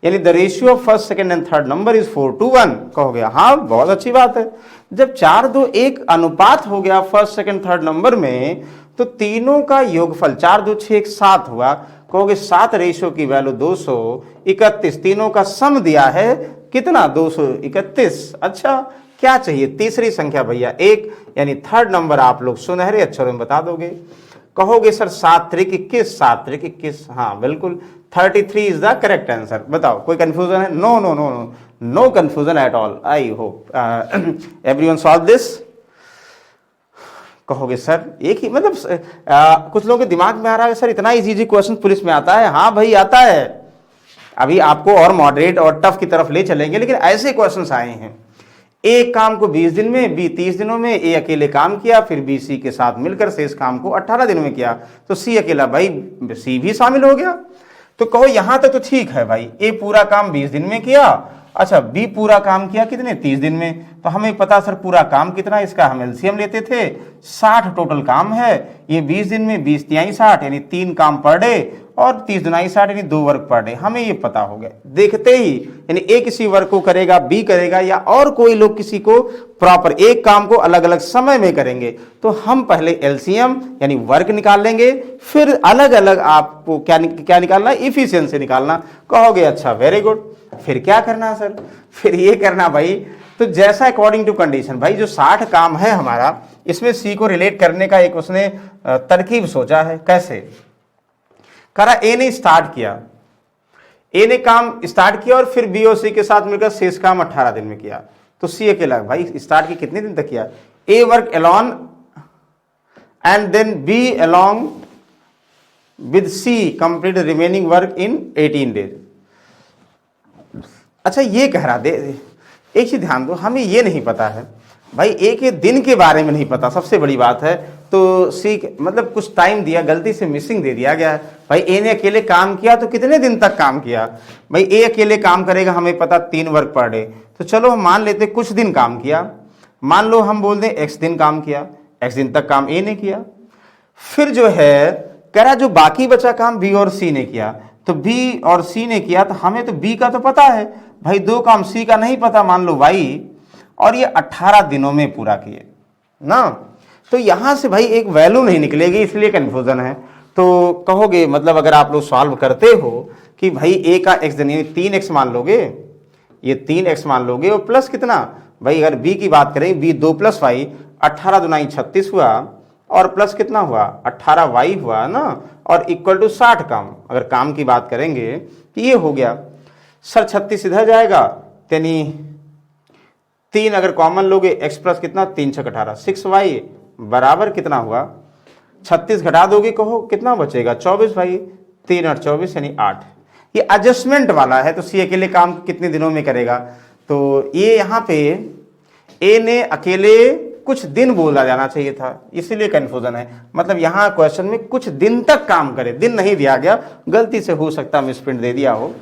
यानी the ratio of first second and third number is 4:1। कहोगे हाँ बहुत अच्छी बात है। जब 4:2:1 अनुपात हो गया फर्स्ट सेकंड थर्ड नंबर में, तो तीनों का योगफल 4×2=6 7 हुआ। कहोगे 7 रेशियो की वैल्यू 231, तीनों का सम दिया है कितना? 231। अच्छा क्या चाहिए? तीसरी संख्या भैया 1, यानी थर्ड नंबर आप लोग सुनहरे अक्षरों में बता दोगे। कहोगे सर 7×3=21, 7×3=21। हाँ बिल्कुल, 33 इज द करेक्ट आंसर। बताओ कोई कंफ्यूजन है? No no no no, no confusion at all. I hope everyone solve this. कहोगे सर एक ही मतलब कुछ लोगों के दिमाग में आ रहा है सर इतना इजी क्वेश्चन पुलिस में आता है। हाँ भाई आता है, अभी आपको और मॉडरेट और टफ की तरफ ले चलेंगे, लेकिन ऐसे क्वेश्चंस आए हैं। एक काम को 20 दिन में, बी 30 दिनों में, ए अकेले काम किया, फिर बी सी के साथ मिलकर शेष काम को 18 दिनों में किया, तो सी अकेला, भाई सी भी शामिल हो गया। तो कहो यहां तक तो ठीक है भाई, ए पूरा काम 20 दिन में किया, अच्छा बी पूरा काम किया कितने? 30 दिन में। तो हमें पता सर पूरा काम कितना, इसका हम एलसीएम लेते थे, 60 टोटल काम है। ये 20 दिन में 20×3 60, यानी 3 काम पर डे, और 30×2 60, यानी 2 वर्क पर डे। हमें ये पता हो गया देखते ही, यानी ए किसी वर्क को करेगा, बी करेगा, या और कोई लोग किसी को प्रॉपर एक काम को अलग अलग समय में करेंगे। तो हम पहले एलसीएम यानी वर्क निकाल लेंगे, फिर अलग अलग आपको क्या निकालना? इफिशियंसी निकालना। कहोगे अच्छा वेरी गुड, फिर क्या करना सर? फिर ये करना भाई, तो जैसा अकॉर्डिंग टू कंडीशन, भाई जो 60 काम है हमारा, इसमें सी को रिलेट करने का एक उसने तरकीब सोचा है। कैसे करा? ए ने स्टार्ट किया, ए ने काम स्टार्ट किया और फिर बी और सी के साथ मिलकर शेष काम 18 दिन में किया। तो सी अकेला, भाई स्टार्ट की कितने दिन तक किया? A work alone and then B along with C complete remaining work in 18 days. अच्छा ये कह रहा दे, एक चीज ध्यान दो, हमें ये नहीं पता है भाई, एक ये दिन के बारे में नहीं पता, सबसे बड़ी बात है। तो सी मतलब कुछ टाइम दिया, गलती से मिसिंग दे दिया गया है। भाई ए ने अकेले काम किया तो कितने दिन तक काम किया? भाई ए अकेले काम करेगा, हमें पता 3 वर्क पर डे। तो चलो हम मान लेते कुछ दिन काम किया, मान लो हम बोल दें एक्स दिन काम किया, एक्स दिन तक काम ए ने किया। फिर जो है कह रहा जो बाकी बचा काम बी और सी ने किया, तो बी और सी ने किया, तो हमें तो बी का तो पता है भाई, 2 काम सी का नहीं पता, मान लो वाई, और ये 18 दिनों में पूरा किए ना। तो यहां से भाई एक वैल्यू नहीं निकलेगी, इसलिए कंफ्यूजन है। तो कहोगे मतलब अगर आप लोग सॉल्व करते हो कि भाई ए का एक्स दिन 3x मान लोगे, ये 3x मान लोगे, और प्लस कितना भाई, अगर बी की बात करें, बी 2 + y, 18×2 = 36 हुआ, और प्लस कितना हुआ 18y हुआ ना, और इक्वल टू 60 काम। अगर काम की बात करेंगे तो ये हो गया सर, 36 इधर जाएगा, यानी 3 अगर कॉमन लोगे, x प्लस कितना 3 × 6 = 18, 6y बराबर कितना हुआ, 36 घटा दोगे, कहो कितना बचेगा 24 भाई, 3 और 24 यानी 8। ये एडजस्टमेंट वाला है, तो सी अकेले काम कितने दिनों में करेगा? तो ये यहाँ पे ए ने अकेले कुछ दिन बोला जाना चाहिए था, इसीलिए कंफ्यूजन है। मतलब यहाँ क्वेश्चन में कुछ दिन तक काम करे, दिन नहीं दिया गया, गलती से हो सकता मिसप्रिंट दे दिया हो।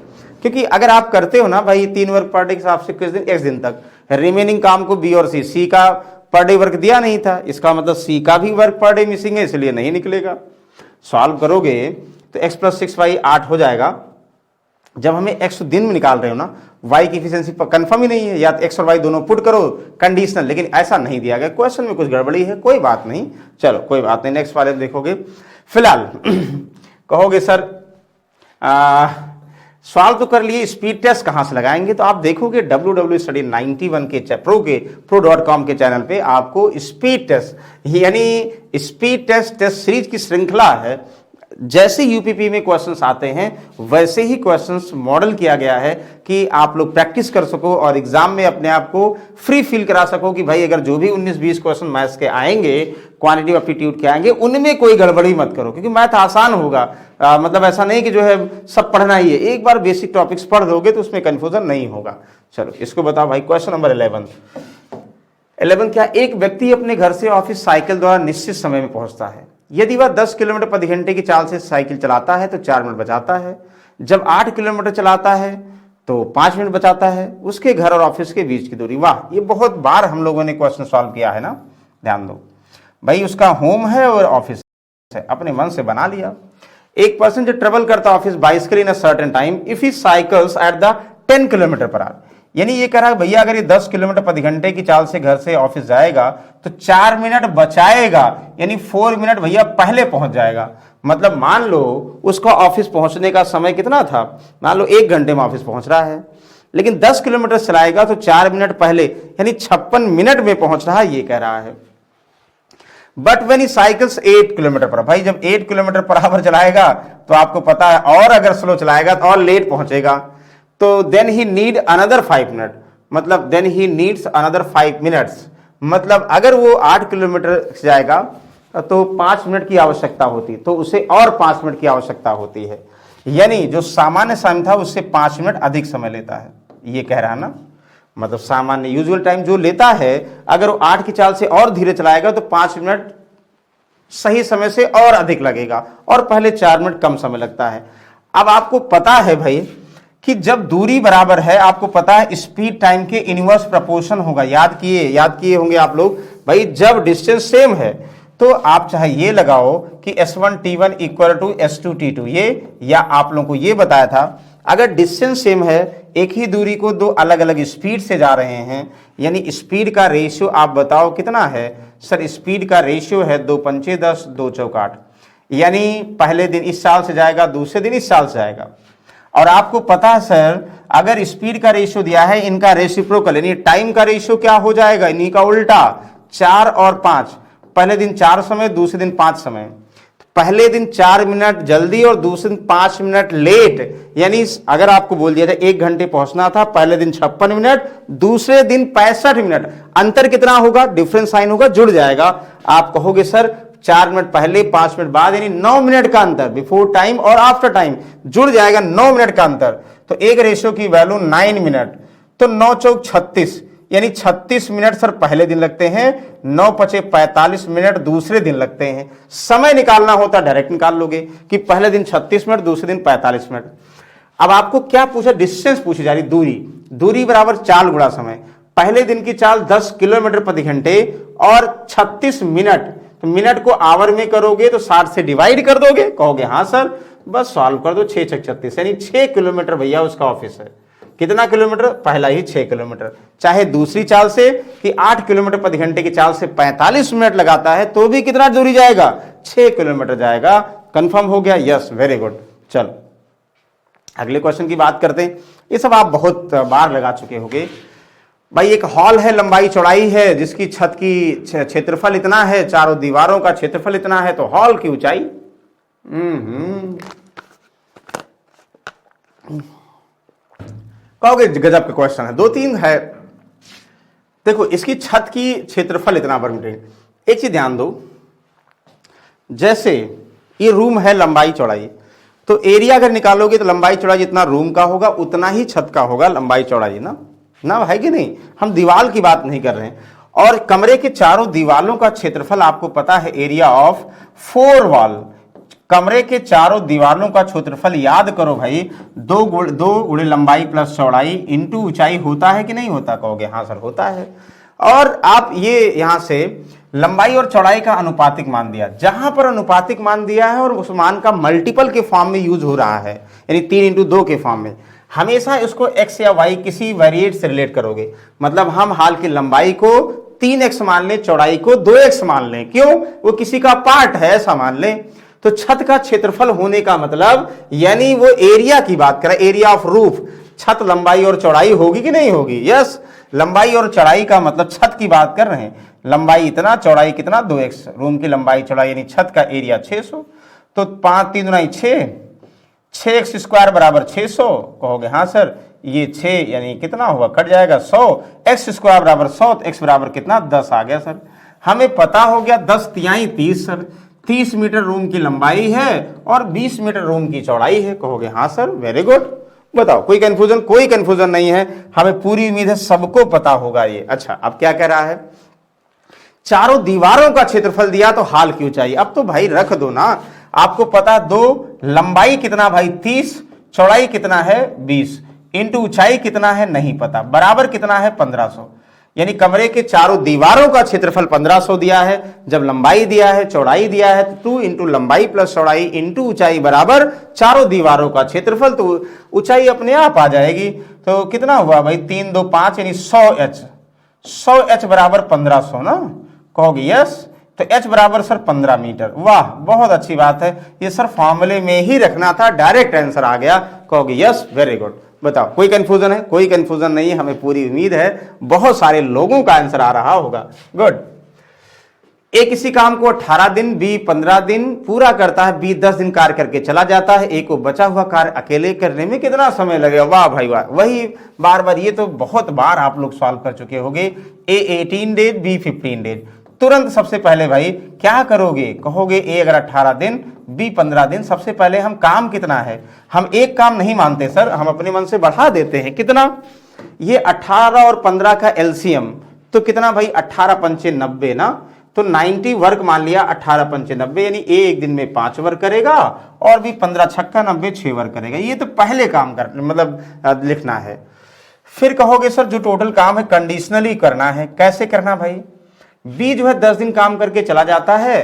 क्योंकि अगर आप करते हो ना भाई 3 वर्क पर डे के हिसाब से कुछ दिन, x दिन तक, रिमेनिंग काम को बी और सी का पर डे वर्क दिया नहीं था, इसका मतलब सी का भी वर्क पर डे मिसिंग है, इसलिए नहीं निकलेगा। सॉल्व करोगे तो x + 6y 8 हो जाएगा। जब हमें x दिन में निकाल रहे हो ना, y की इफिशियंसी कंफर्म ही नहीं है, या तो x और y दोनों पुट करो कंडीशनल, लेकिन ऐसा नहीं दिया गया, क्वेश्चन में कुछ गड़बड़ी है, कोई बात नहीं, चलो कोई बात नहीं, नेक्स्ट वाले देखोगे। फिलहाल कहोगे सर सॉल्व तो कर लिए, स्पीड टेस्ट कहां से लगाएंगे? तो आप देखोगे www.study91 के pro.com के चैनल पे आपको स्पीड टेस्ट यानी स्पीड टेस्ट सीरीज की श्रृंखला है, जैसे यूपीपी में क्वेश्चंस आते हैं वैसे ही क्वेश्चंस मॉडल किया गया है कि आप लोग प्रैक्टिस कर सको और एग्जाम में अपने आप को फ्री फील करा सको कि भाई अगर जो भी 19-20 क्वेश्चन मैथ्स के आएंगे, क्वांटिटेटिव एप्टीट्यूड के आएंगे, उनमें कोई गड़बड़ी मत करो क्योंकि मैथ आसान होगा। मतलब ऐसा नहीं कि जो है सब पढ़ना ही है, एक बार बेसिक टॉपिक्स पढ़ लोगे तो उसमें कंफ्यूजन नहीं होगा। चलो इसको बताओ भाई, क्वेश्चन नंबर 11 क्या, एक व्यक्ति अपने घर से ऑफिस साइकिल द्वारा निश्चित समय में पहुंचता है। यदि वह 10 किलोमीटर प्रति घंटे की चाल से साइकिल चलाता है तो 4 मिनट बचाता है। जब 8 किलोमीटर चलाता है तो 5 मिनट बचाता है। उसके घर और ऑफिस के बीच की दूरी। वाह, ये बहुत बार हम लोगों ने क्वेश्चन सॉल्व किया है ना, ध्यान दो भाई। उसका होम है और ऑफिस है, अपने मन से बना लिया। एक पर्सन जो ट्रेवल करता office bicycle in a certain time if he cycles at the 10 kilometre per hour, यानी ये कह रहा है भैया अगर ये 10 किलोमीटर प्रति घंटे की चाल से घर से ऑफिस जाएगा तो 4 मिनट बचाएगा, यानी 4 मिनट भैया पहले पहुंच जाएगा। मतलब मान लो उसका ऑफिस पहुंचने का समय कितना था, मान लो 1 घंटे में ऑफिस पहुंच रहा है, लेकिन 10 किलोमीटर चलाएगा तो 4 मिनट पहले यानी 56 मिनट में पहुंच रहा है, ये कह रहा है। But when he cycles 8 kilometre पर, भाई जब 8 किलोमीटर पर आवर चलाएगा तो आपको पता है, और अगर स्लो चलाएगा तो और लेट पहुंचेगा, तो then he need another 5 minute, मतलब then he needs another 5 minutes. मतलब अगर वो 8 किलोमीटर जाएगा तो 5 मिनट की आवश्यकता होती, तो उसे और 5 मिनट की आवश्यकता होती है, यानी जो सामान्य समय था उससे 5 मिनट अधिक समय लेता है, ये कह रहा है ना। मतलब सामान्य यूजुअल टाइम जो लेता है, अगर वो 8 की चाल से और धीरे चलाएगा तो 5 मिनट सही समय से और अधिक लगेगा, और पहले 4 मिनट कम समय लगता है। अब आपको पता है भाई कि जब दूरी बराबर है, आपको पता है स्पीड टाइम के इनवर्स प्रोपोर्शन होगा। याद किए होंगे आप लोग भाई, जब डिस्टेंस सेम है तो आप चाहे ये लगाओ कि S1 T1 equal to S2 T2, ये, या आप लोगों को ये बताया था अगर डिस्टेंस सेम है, एक ही दूरी को दो अलग अलग स्पीड से जा रहे हैं, यानी स्पीड का रेशियो आप बताओ कितना है। सर स्पीड का रेशियो है 2 पंचे 10 2 चौक 8, यानी पहले दिन इस साल से जाएगा, दूसरे दिन इस साल से जाएगा। और आपको पता है सर, अगर स्पीड का रेशियो दिया है, इनका रेसिप्रोकल यानी टाइम का रेशियो क्या हो जाएगा, इन्हीं का उल्टा, 4 और 5। पहले दिन 4 समय, दूसरे दिन 5 समय। पहले दिन 4 मिनट जल्दी और दूसरे दिन 5 मिनट लेट, यानी अगर आपको बोल दिया जाए 1 घंटे पहुंचना था, पहले दिन 56 मिनट, दूसरे दिन 65 मिनट, अंतर कितना होगा, डिफरेंस साइन होगा, जुड़ जाएगा। आप कहोगे सर 4 मिनट पहले 5 मिनट बाद, यानी 9 मिनट का अंतर, बिफोर टाइम और आफ्टर टाइम जुड़ जाएगा, 9 मिनट का अंतर। तो एक रेशियो की वैल्यू 9 मिनट, तो 9 चौक 36, यानी 36 मिनट सर पहले दिन लगते हैं, 9 पचे 45 मिनट दूसरे दिन लगते हैं। समय निकालना होता डायरेक्ट निकाल लोगे कि पहले दिन 36 मिनट, दूसरे दिन 45 मिनट। अब आपको क्या पूछा, डिस्टेंस पूछी जा रही, दूरी बराबर चाल गुणा समय। पहले दिन की चाल 10 किलोमीटर प्रति घंटे और 36 मिनट, तो मिनट को आवर में करोगे तो 60 से डिवाइड कर दोगे, कहोगे हाँ सर, बस सॉल्व कर दो, 6 छक 36, यानी 6 किलोमीटर भैया उसका ऑफिस है। कितना किलोमीटर, पहला ही 6 किलोमीटर। चाहे दूसरी चाल से कि 8 किलोमीटर प्रति घंटे की चाल से 45 मिनट लगाता है तो भी कितना दूरी जाएगा, 6 किलोमीटर जाएगा। कंफर्म हो गया, यस, वेरी गुड। चलो अगले क्वेश्चन की बात करते हैं। ये सब आप बहुत बार लगा चुके होंगे भाई। एक हॉल है, लंबाई चौड़ाई है, जिसकी छत की क्षेत्रफल इतना है, चारों दीवारों का क्षेत्रफल इतना है, तो हॉल की ऊंचाई। कहोगे गजब का क्वेश्चन है, 2-3 है। देखो इसकी छत की क्षेत्रफल इतना वर्ग मीटर। एक चीज ध्यान दो, जैसे ये रूम है, लंबाई चौड़ाई, तो एरिया अगर निकालोगे तो लंबाई चौड़ाई जितना रूम का होगा उतना ही छत का होगा लंबाई चौड़ाई, ना है कि नहीं। हम दीवार की बात नहीं कर रहे हैं। और कमरे के चारों दीवालों का क्षेत्रफल आपको पता है, एरिया ऑफ 4 वॉल। कमरे के चारों दीवारों का क्षेत्रफल याद करो भाई, 2 गुणे लंबाई प्लस चौड़ाई इंटू ऊंचाई होता है कि नहीं होता, कहोगे हाँ सर होता है। और आप ये यहां से लंबाई और चौड़ाई का अनुपातिक मान दिया, जहां पर अनुपातिक मान दिया है और उस मान का मल्टीपल के फॉर्म में यूज हो रहा है, यानी 3 × 2 के फॉर्म में, हमेशा इसको x या y किसी वेरिएट से रिलेट करोगे। मतलब हम हाल की लंबाई को 3x मान लें, चौड़ाई को 2x मान लें, क्यों, वो किसी का पार्ट है, ऐसा मान लें। तो छत का क्षेत्रफल होने का मतलब, यानी वो एरिया की बात करें, एरिया ऑफ रूफ, छत लंबाई और चौड़ाई होगी कि नहीं होगी, यस। लंबाई और चौड़ाई का मतलब छत की बात कर रहे हैं, लंबाई इतना, चौड़ाई कितना, 2x, रूम की लंबाई चौड़ाई यानी छत का एरिया 600। तो 5 3 दूनी 6, 6x स्क्वायर बराबर 600। कहोगे हाँ सर ये 6 यानी कितना हुआ, कट जाएगा 100, x स्क्वायर बराबर 100, तो x बराबर कितना 10 आ गया सर। हमें पता हो गया 10 तिहाई 30 सर, 30 मीटर रूम की लंबाई है और 20 मीटर रूम की चौड़ाई है। कहोगे हाँ सर वेरी गुड। बताओ कोई कंफ्यूजन? कोई कंफ्यूजन नहीं है, हमें पूरी उम्मीद है सबको पता होगा ये। अच्छा अब क्या कह रहा है, चारों दीवारों का क्षेत्रफल दिया तो हाल की ऊंचाई। अब तो भाई रख दो ना, आपको पता दो लंबाई कितना भाई 30, चौड़ाई कितना है 20, इंटू ऊंचाई कितना है नहीं पता, बराबर कितना है 1500। यानी कमरे के चारों दीवारों का क्षेत्रफल 1500 दिया है, जब लंबाई दिया है चौड़ाई दिया है तो 2 इंटू लंबाई प्लस चौड़ाई इंटू ऊंचाई बराबर चारों दीवारों का क्षेत्रफल, तो ऊंचाई अपने आप आ जाएगी। तो कितना हुआ भाई 3 2 5 यानी 100h, 100h बराबर 1500 ना। कहोगे यस, तो h बराबर सर 15 मीटर। वाह बहुत अच्छी बात है, ये सर फॉर्मूले में ही रखना था, डायरेक्ट आंसर आ गया। कहोगे यस वेरी गुड। बताओ कोई कंफ्यूजन है? कोई कंफ्यूजन नहीं है, हमें पूरी उम्मीद है बहुत सारे लोगों का आंसर आ रहा होगा। गुड। ए किसी काम को 18 दिन, बी 15 दिन पूरा करता है, बी 10 दिन कार्य करके चला जाता है, ए को बचा हुआ कार्य अकेले करने में कितना समय लगेगा? वाह भाई वाह, वही बार बार, ये तो बहुत बार आप लोग सॉल्व कर चुके होंगे। ए 18 डेज, बी 15 डेज। तुरंत सबसे पहले भाई क्या करोगे? कहोगे ए अगर 18 दिन, बी 15 दिन, सबसे पहले हम काम कितना है, हम एक काम नहीं मानते सर, हम अपने मन से बढ़ा देते हैं। कितना? ये 18 और 15 का एलसीएम तो कितना भाई 18 पंचे 90 ना, तो 90 वर्क मान लिया 18 पंचे 90, यानी ए एक दिन में 5 वर्क करेगा और भी 15 छक्का 90 6 वर्क करेगा। ये तो पहले काम कर मतलब लिखना है। फिर कहोगे सर जो टोटल काम है कंडीशनली करना है, कैसे करना भाई? बी जो है 10 दिन काम करके चला जाता है,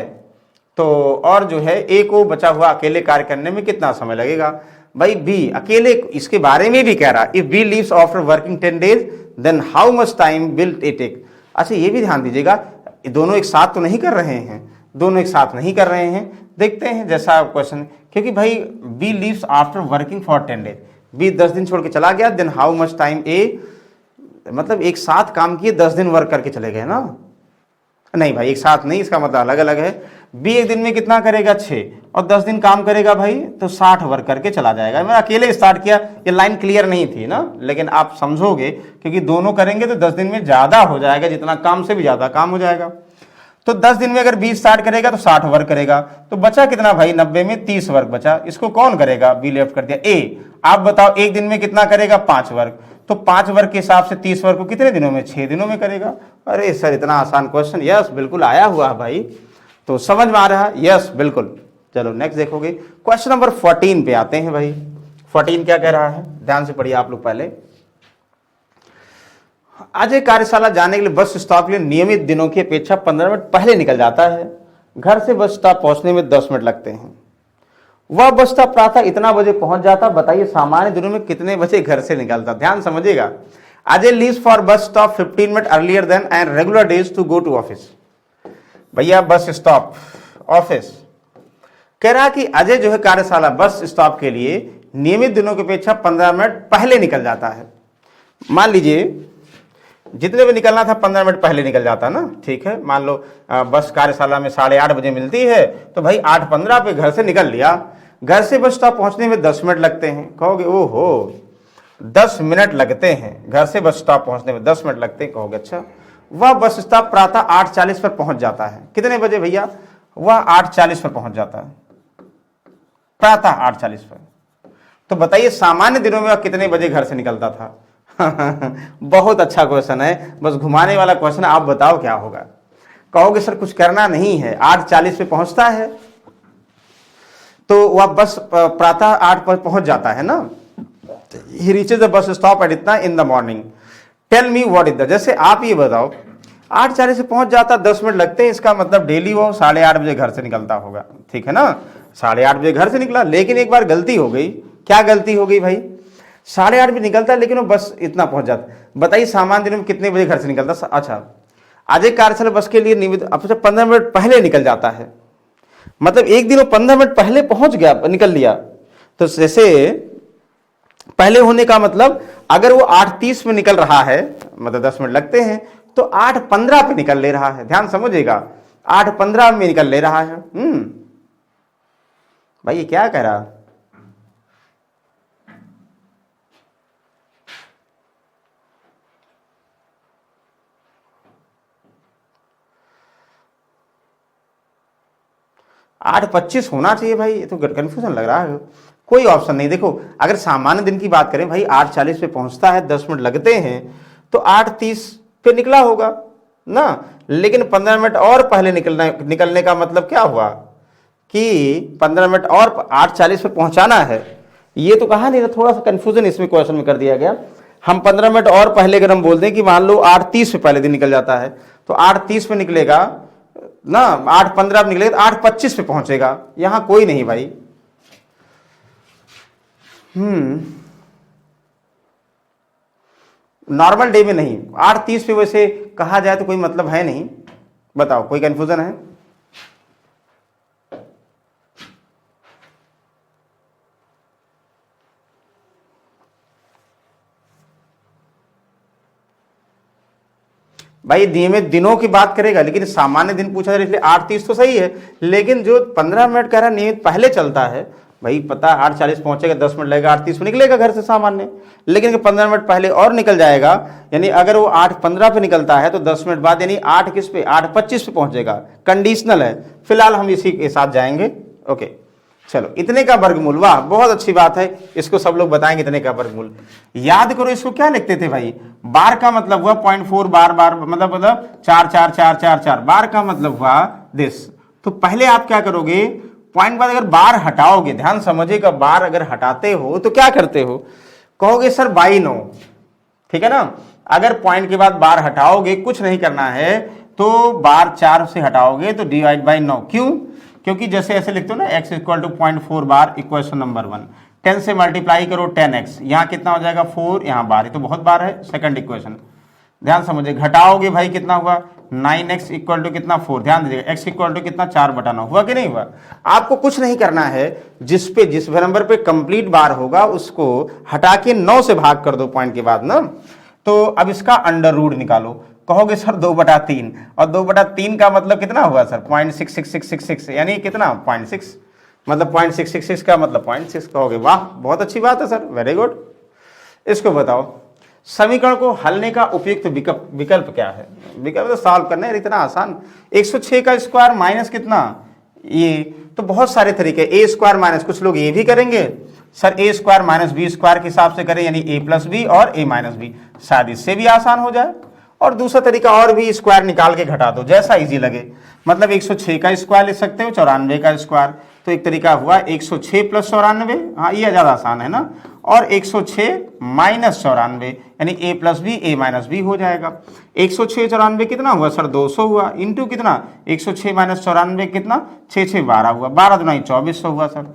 तो और जो है ए को बचा हुआ अकेले कार्य करने में कितना समय लगेगा? भाई बी अकेले, इसके बारे में भी कह रहा, if B leaves after working 10 days then how much time will it take. अच्छा ये भी ध्यान दीजिएगा, दोनों एक साथ तो नहीं कर रहे हैं, दोनों एक साथ नहीं कर रहे हैं। देखते हैं जैसा क्वेश्चन, क्योंकि भाई B leaves after working for 10 days, B 10 दिन छोड़ के चला गया, then how much time A, मतलब एक साथ काम किए 10 दिन वर्क करके चले गए ना। नहीं भाई एक साथ नहीं, इसका मतलब अलग अलग है। बी एक दिन में कितना करेगा 6 और 10 दिन काम करेगा भाई तो 60 वर्क करके चला जाएगा। मैं अकेले स्टार्ट किया, ये लाइन क्लियर नहीं थी ना, लेकिन आप समझोगे क्योंकि दोनों करेंगे तो 10 दिन में ज्यादा हो जाएगा, जितना काम से भी ज्यादा काम हो जाएगा। तो 10 दिन में अगर बी स्टार्ट करेगा तो 60 वर्क करेगा, तो बचा कितना भाई 90 में 30 वर्क बचा। इसको कौन करेगा? बी लेफ्ट कर दिया ए। आप बताओ एक दिन में कितना करेगा 5 वर्क, तो 5 वर्क के हिसाब से 30 वर्क को कितने दिनों में? 6 दिनों में करेगा। अरे सर इतना आसान क्वेश्चन, यस बिल्कुल आया हुआ है भाई, तो समझ में आ रहा है, यस बिल्कुल। चलो नेक्स्ट देखोगे, क्वेश्चन नंबर 14 पे आते हैं भाई। 14 क्या कह रहा है, ध्यान से पढ़िए आप लोग। पहले अजय कार्यशाला जाने के लिए बस स्टॉप के लिए नियमित दिनों की अपेक्षा 15 मिनट पहले निकल जाता है, घर से बस स्टॉप पहुंचने में 10 मिनट लगते हैं। वह बस स्टॉप प्रातः इतना बजे पहुंच जाता, बताइए सामान्य दिनों में कितने बजे घर से निकलता? ध्यान समझिएगा। Ajay leaves for bus stop 15 minute earlier than and regular days to go to office. भैया बस स्टॉप ऑफिस कह रहा कि अजय जो है कार्यशाला बस स्टॉप के लिए नियमित दिनों की अपेक्षा 15 मिनट पहले निकल जाता है। मान लीजिए जितने भी निकलना था 15 मिनट पहले निकल जाता ना, ठीक है। मान लो बस कार्यशाला में 8:30 बजे मिलती है, तो भाई 8:15 पे घर से निकल लिया, घर से बस स्टॉप पहुंचने में 10 मिनट लगते हैं। कहोगे ओहो 10 मिनट लगते हैं, घर से बस स्टॉप पहुंचने में 10 मिनट लगते हैं। कहोगे अच्छा। वह बस स्टॉप प्रातः 8:40 पर पहुंच जाता है। कितने बजे भैया? वह 8:40 पर पहुंच जाता है, प्रातः 8:40 पर। तो बताइए सामान्य दिनों में वह कितने बजे घर से निकलता था? बहुत अच्छा क्वेश्चन है, बस घुमाने वाला क्वेश्चन। आप बताओ क्या होगा? कहोगे सर कुछ करना नहीं है, 8:40 पे पहुंचता है तो वह बस प्रातः 8 पर पहुंच जाता है ना। He reaches the bus stop at इतना in the morning. Tell me what is the, जैसे आप ये बताओ 8:40 से पहुंच जाता, 10 मिनट लगते हैं, इसका मतलब डेली वो 8:30 बजे घर से निकलता होगा, ठीक है ना। 8:30 बजे घर से निकला, लेकिन एक बार गलती हो गई। क्या गलती हो गई भाई? 8:30 बजे निकलता लेकिन वो बस इतना पहुंच जाता। बताइए सामान्य दिनों में कितने बजे घर से निकलता? अच्छा अजय कार्यशाला बस के लिए नियमित 15 मिनट पहले निकल जाता है, मतलब एक दिन वो 15 मिनट पहले पहुंच गया, निकल लिया। तो जैसे पहले होने का मतलब अगर वो 8:30 में निकल रहा है, मतलब 10 मिनट लगते हैं, तो 8:15 पे निकल ले रहा है। ध्यान समझिएगा, 8:15 में निकल ले रहा है। भाई ये क्या कह रहा, 8:25 होना चाहिए भाई, ये तो कंफ्यूजन लग रहा है। कोई ऑप्शन नहीं। देखो अगर सामान्य दिन की बात करें भाई 8:40 पे पहुंचता है, 10 मिनट लगते हैं, तो 8:30 पे निकला होगा ना। लेकिन 15 मिनट और पहले निकलने का मतलब क्या हुआ कि 15 मिनट और 8:40 पे पहुंचाना है। ये तो कहा नहीं था, थोड़ा सा कंफ्यूजन इसमें क्वेश्चन में कर दिया गया। हम 15 मिनट और पहले अगर हम बोल दें कि मान लो 8:30 पे पहले दिन निकल जाता है, तो 8:30 पे निकलेगा ना, 8:15 पे निकलेगा, 8:25 पे पहुंचेगा। यहां कोई नहीं भाई। नॉर्मल डे में नहीं, 8:30 पे वैसे कहा जाए तो कोई मतलब है नहीं। बताओ कोई कंफ्यूजन है? भाई नियमित दिनों की बात करेगा, लेकिन सामान्य दिन पूछा जाए इसलिए 8:30 तो सही है। लेकिन जो 15 मिनट कह रहा है नियमित पहले चलता है, भाई पता 8:40 पहुंचेगा, 10 मिनट लगेगा, 8:30 में निकलेगा घर से सामान्य। लेकिन 15 मिनट पहले और निकल जाएगा, यानी अगर वो 8:15 पे निकलता है तो 10 मिनट बाद यानी 8 किस पे, 8:25 पे पहुंचेगा। कंडीशनल है। फिलहाल हम इसी के साथ जाएंगे। ओके चलो, इतने का वर्गमूल, वाह बहुत अच्छी बात है, इसको सब लोग बताएंगे। इतने का वर्गमूल याद करो। इसको क्या लिखते थे भाई, बार का मतलब हुआ 0.4, बार बार मतलब 4 4 4 4 4, बार का मतलब हुआ दिस। तो पहले आप क्या करोगे, पॉइंट बाद अगर बार हटाओगे, ध्यान समझिएगा, बार अगर हटाते हो तो क्या करते हो, कहोगे सर बाई 9, ठीक है ना। अगर पॉइंट के बाद बार हटाओगे, कुछ नहीं करना है, तो बार 4 से हटाओगे तो डिवाइड बाई 9। क्यों? क्योंकि जैसे ऐसे लिखते हो ना, x इक्वल टू 0.4 बार, इक्वेशन नंबर 1। 10 से मल्टीप्लाई करो 10x, यहाँ कितना हो जाएगा 4, यहाँ बार, ये तो बहुत बार है, सेकंड इक्वेशन। ध्यान समझिए, घटाओगे भाई कितना हुआ 9x इक्वल टू कितना 4, ध्यान दीजिएगा, x इक्वल टू कितना 4/9, हुआ कि नहीं हुआ। आपको कुछ नहीं करना है, जिस नंबर पे कंप्लीट बार होगा उसको हटा के 9 से भाग कर दो पॉइंट के बाद ना। तो अब इसका अंडर रूट निकालो, कहोगे सर 2/3, और 2/3 का मतलब कितना हुआ सर 0.66666, यानी कितना 0.6, मतलब 0.666 का मतलब 0.6 कहोगे। वाह बहुत अच्छी बात है सर, वेरी गुड। इसको बताओ, समीकरण को हलने का उपयुक्त विकल्प क्या है। विकल्प तो सॉल्व करना है, इतना आसान। 106 का स्क्वायर माइनस कितना, ये तो बहुत सारे तरीके, ए स्क्वायर माइनस, कुछ लोग ये भी करेंगे सर ए स्क्वायर माइनस बी स्क्वायर के हिसाब से करें, यानी ए प्लस बी और ए माइनस बी, शायद इससे भी आसान हो जाए। और दूसरा तरीका और भी, स्क्वायर निकाल के घटा दो, जैसा इजी लगे। मतलब 106 का स्क्वायर लिख सकते हो, 94 का स्क्वायर, तो एक तरीका हुआ 106 प्लस 94, हाँ ये ज़्यादा आसान है ना, और 106 माइनस 94, यानी a plus B A minus B हो जाएगा। 106 94 कितना हुआ सर 200 हुआ, इंटू कितना 106 माइनस 94 कितना 6 6 12 हुआ, 12 दूना 2400 हुआ सर।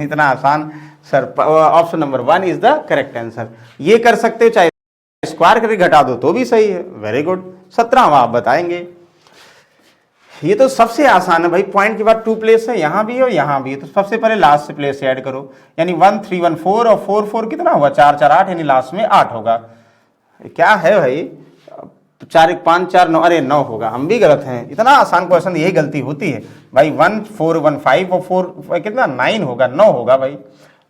इतना आसान sir. Option number 1 is the correct answer. ये कर सकते हो, चाहे स्क्वायर करके घटा दो तो भी सही है, वेरी गुड। 17वां आप बताएंगे। ये तो सबसे आसान है भाई, पॉइंट के बाद 2 प्लेस है, यहां भी और यहां भी, तो सबसे पहले लास्ट से प्लेस ऐड करो, यानी 1 3 1 4 और 4 4 कितना हुआ 4 4 8, यानी लास्ट में 8 होगा। क्या है भाई, 4 1 5 4 9, अरे 9 होगा, हम भी गलत हैं। इतना आसान क्वेश्चन, यही गलती होती है भाई। 1 4 1 5 और 4 कितना 9 होगा, 9 होगा भाई,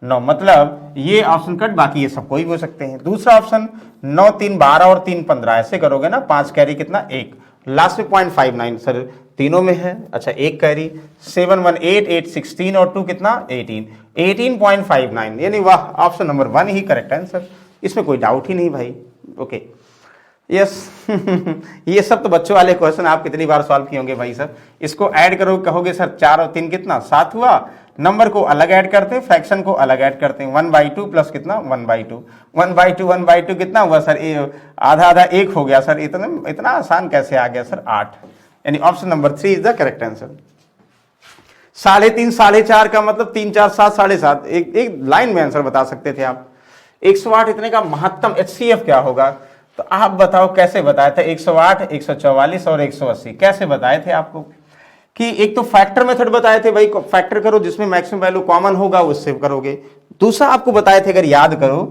9, मतलब ये ऑप्शन कट, बाकी ये सब कोई भी हो सकते हैं। दूसरा ऑप्शन 9 3 12 और 3 15, ऐसे करोगे ना, 5 कैरी कितना 1, लास्ट में 0.59 सर तीनों में है, अच्छा 1 कैरी, 7 1 8 8 16 और 2 कितना 18, 18.59, यानी वाह ऑप्शन नंबर 1 ही करेक्ट आंसर, इसमें कोई डाउट ही नहीं भाई। Okay yes. ये सब तो बच्चों वाले क्वेश्चन आप कितनी बार सॉल्व किए होंगे भाई साहब। इसको ऐड करो, कहोगे सर 4 और 3 कितना 7 हुआ, नंबर को अलग ऐड करते हैं, फ्रैक्शन को अलग ऐड करते हैं, 1/2 प्लस कितना 1/2, 1/2 कितना हुआ सर, आधा आधा 1 हो गया सर। इतना आसान कैसे आ गया सर 8, यानी option number 3 is the correct answer. 3.5 4.5 का मतलब 3 4 7 7.5, एक लाइन में आंसर बता सकते थे आप। 108 इतने का महत्तम HCF क्या होगा, तो आप बताओ कैसे बताए थे। 108 144 और 180 कैसे बताए थे आपको, कि एक तो फैक्टर मेथड बताए थे भाई, फैक्टर करो जिसमें मैक्सिमम वैल्यू कॉमन होगा उससे करोगे। दूसरा आपको बताए थे, अगर याद करो,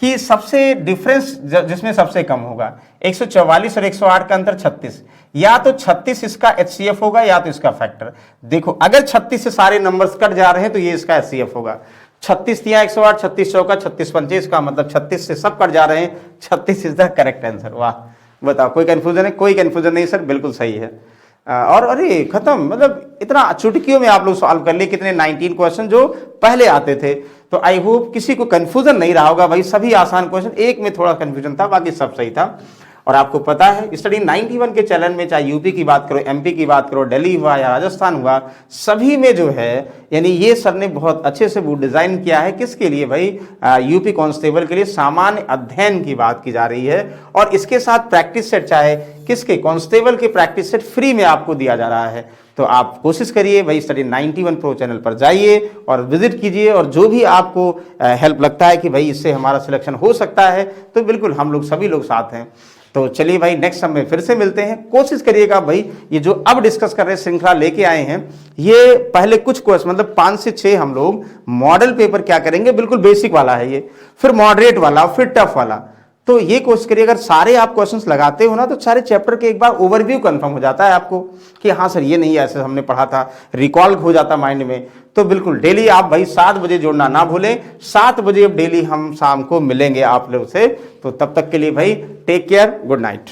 कि सबसे डिफरेंस जिसमें सबसे कम होगा 144 और 108 का अंतर 36, या तो 36 इसका HCF होगा या तो इसका फैक्टर। देखो अगर 36 से सारे नंबर्स कट जा रहे हैं तो ये इसका HCF होगा। 36 दिया 108, 36 चौका 36 पंचे, इसका मतलब 36 से सब कट जा रहे हैं, 36 इज द करेक्ट आंसर। वाह, बताओ कोई कंफ्यूजन है? कोई कंफ्यूजन नहीं सर, बिल्कुल सही है। और अरे खत्म, मतलब इतना चुटकियों में आप लोग सॉल्व कर लिए कितने 19 क्वेश्चन जो पहले आते थे। तो आई होप किसी को कंफ्यूजन नहीं रहा होगा भाई, सभी आसान क्वेश्चन, एक में थोड़ा कंफ्यूजन था, बाकी सब सही था। और आपको पता है स्टडी 91 के चैनल में चाहे यूपी की बात करो, एमपी की बात करो, दिल्ली हुआ या राजस्थान हुआ, सभी में जो है यानी ये सर ने बहुत अच्छे से वो डिजाइन किया है। किसके लिए भाई? यूपी कांस्टेबल के लिए सामान्य अध्ययन की बात की जा रही है। और इसके साथ प्रैक्टिस सेट, चाहे किसके कांस्टेबल के प्रैक्टिस सेट फ्री में आपको दिया जा रहा है। तो आप कोशिश करिए भाई, स्टडी 91 प्रो चैनल पर जाइए और विजिट कीजिए, और जो भी आपको हेल्प लगता है कि भाई इससे हमारा सिलेक्शन हो सकता है, तो बिल्कुल हम लोग सभी लोग साथ हैं। तो चलिए भाई, नेक्स्ट समय फिर से मिलते हैं। कोशिश करिएगा भाई, ये जो अब डिस्कस कर रहे हैं, श्रृंखला लेके आए हैं, ये पहले कुछ क्वेश्चन मतलब 5 से 6 हम लोग मॉडल पेपर क्या करेंगे, बिल्कुल बेसिक वाला है ये, फिर मॉडरेट वाला, फिर टफ वाला। तो ये कोशिश करिए, अगर सारे आप क्वेश्चंस लगाते हो ना तो सारे चैप्टर के एक बार ओवरव्यू कंफर्म हो जाता है आपको कि हाँ सर ये नहीं ऐसे हमने पढ़ा था, रिकॉल हो जाता माइंड में। तो बिल्कुल डेली आप भाई 7 बजे जोड़ना ना भूलें। 7 बजे अब डेली हम शाम को मिलेंगे आप लोग से। तो तब तक के लिए भाई टेक केयर, गुड नाइट।